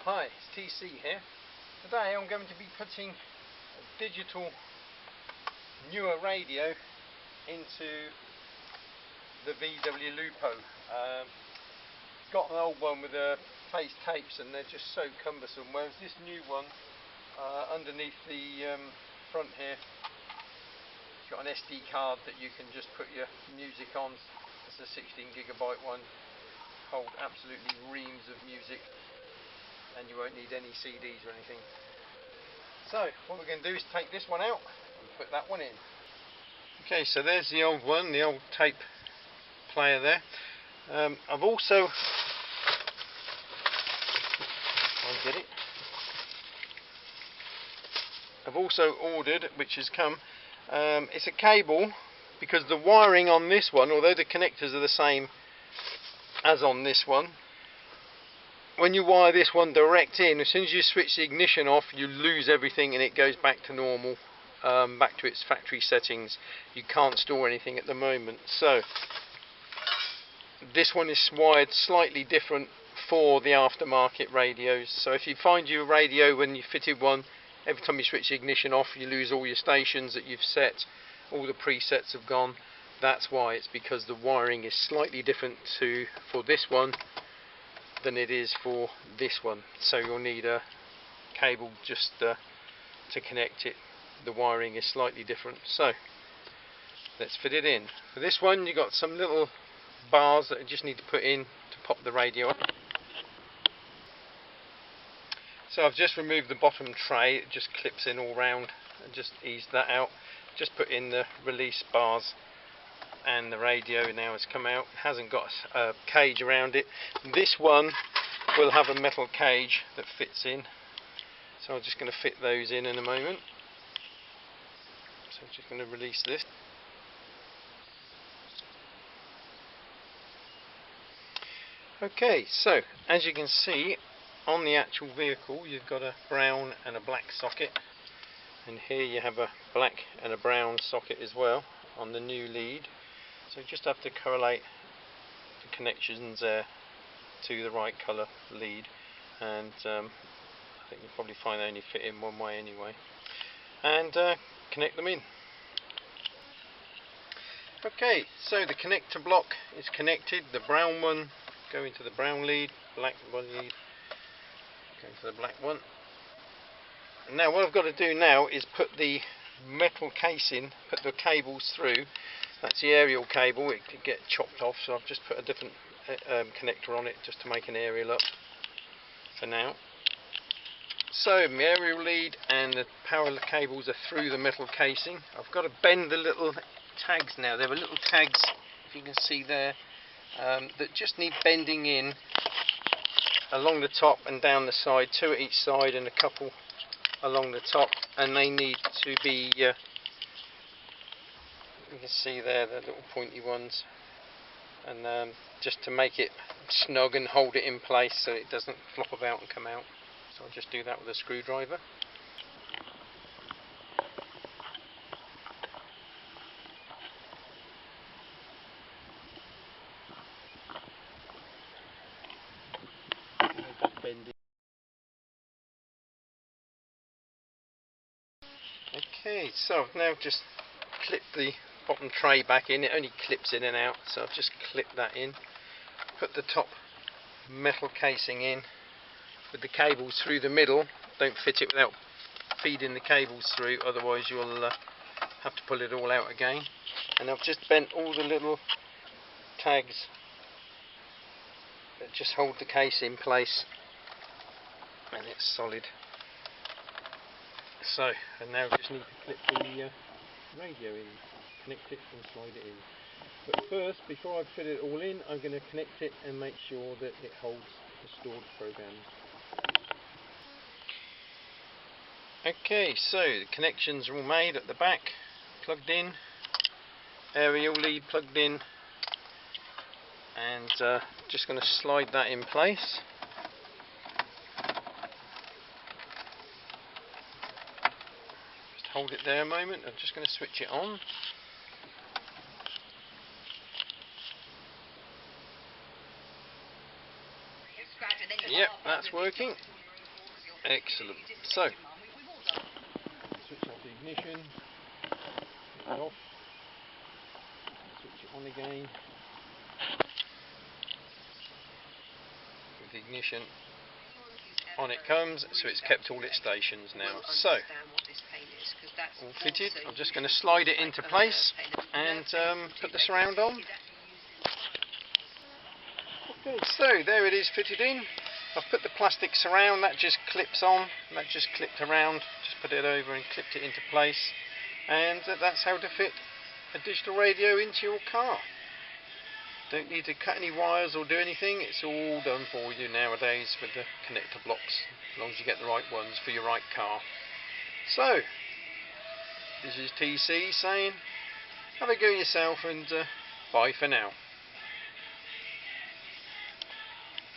Hi, it's TC here. Today I'm going to be putting a digital newer radio into the VW Lupo. Got an old one with phase tapes and they're just so cumbersome, whereas this new one underneath the front here, it's got an SD card that you can just put your music on. It's a 16GB one, hold absolutely reams of music, and you won't need any CDs or anything. So what we're going to do is take this one out and put that one in. Okay, so there's the old one, the old tape player there. I've also ordered, which has come, it's a cable, because the wiring on this one, although the connectors are the same as on this one, when you wire this one direct in, as soon as you switch the ignition off, you lose everything and it goes back to normal, back to its factory settings. You can't store anything at the moment. So this one is wired slightly different for the aftermarket radios. So if you find your radio when you fitted one, every time you switch the ignition off, you lose all your stations that you've set, all the presets have gone. That's why. It's because the wiring is slightly different for this one than it is for this one, so you'll need a cable just to connect it. The wiring is slightly different, so let's fit it in. For this one, you've got some little bars that you just need to put in to pop the radio up. So I've just removed the bottom tray, it just clips in all round, and just eased that out. Just put in the release bars, and the radio now has come out. It hasn't got a cage around it. This one will have a metal cage that fits in, so I'm just going to fit those in a moment. So I'm just going to release this. Okay, so as you can see on the actual vehicle, you've got a brown and a black socket, and here you have a black and a brown socket as well on the new lead. So you just have to correlate the connections there to the right colour lead, and I think you'll probably find they only fit in one way anyway, and connect them in. Okay, so the connector block is connected. The brown one go into the brown lead, black one lead go into the black one. And now what I've got to do now is put the metal casing, put the cables through. That's the aerial cable, it could get chopped off, so I've just put a different connector on it just to make an aerial up for now. So my aerial lead and the power cables are through the metal casing. I've got to bend the little tags now. There are little tags, if you can see there, that just need bending in along the top and down the side, 2 at each side and a couple along the top, and they need to be you can see there, the little pointy ones, and just to make it snug and hold it in place so it doesn't flop about and come out. So I'll just do that with a screwdriver. Okay, so I've now just clipped the bottom tray back in. It only clips in and out, so I've just clipped that in. Put the top metal casing in with the cables through the middle. Don't fit it without feeding the cables through, otherwise you'll have to pull it all out again. And I've just bent all the little tags that just hold the case in place, and it's solid. So, and now we just need to clip the radio in, connect it and slide it in. But first, before I fit it all in, I'm going to connect it and make sure that it holds the stored programs. Okay, so the connections are all made at the back, plugged in, aerial lead plugged in, and just going to slide that in place. Hold it there a moment. I'm just going to switch it on. Yep, that's working. Excellent. So, switch off the ignition, switch it off, switch it on again. With the ignition on it comes, so it's kept all its stations now. So, all fitted. I'm just going to slide it into place and put the surround on. Okay, so there it is fitted in. I've put the plastic surround, that just clips on, that just clipped around, just put it over and clipped it into place, and that's how to fit a digital radio into your car. Don't need to cut any wires or do anything, it's all done for you nowadays with the connector blocks, as long as you get the right ones for your right car. So, this is TC saying, have a go yourself and bye for now.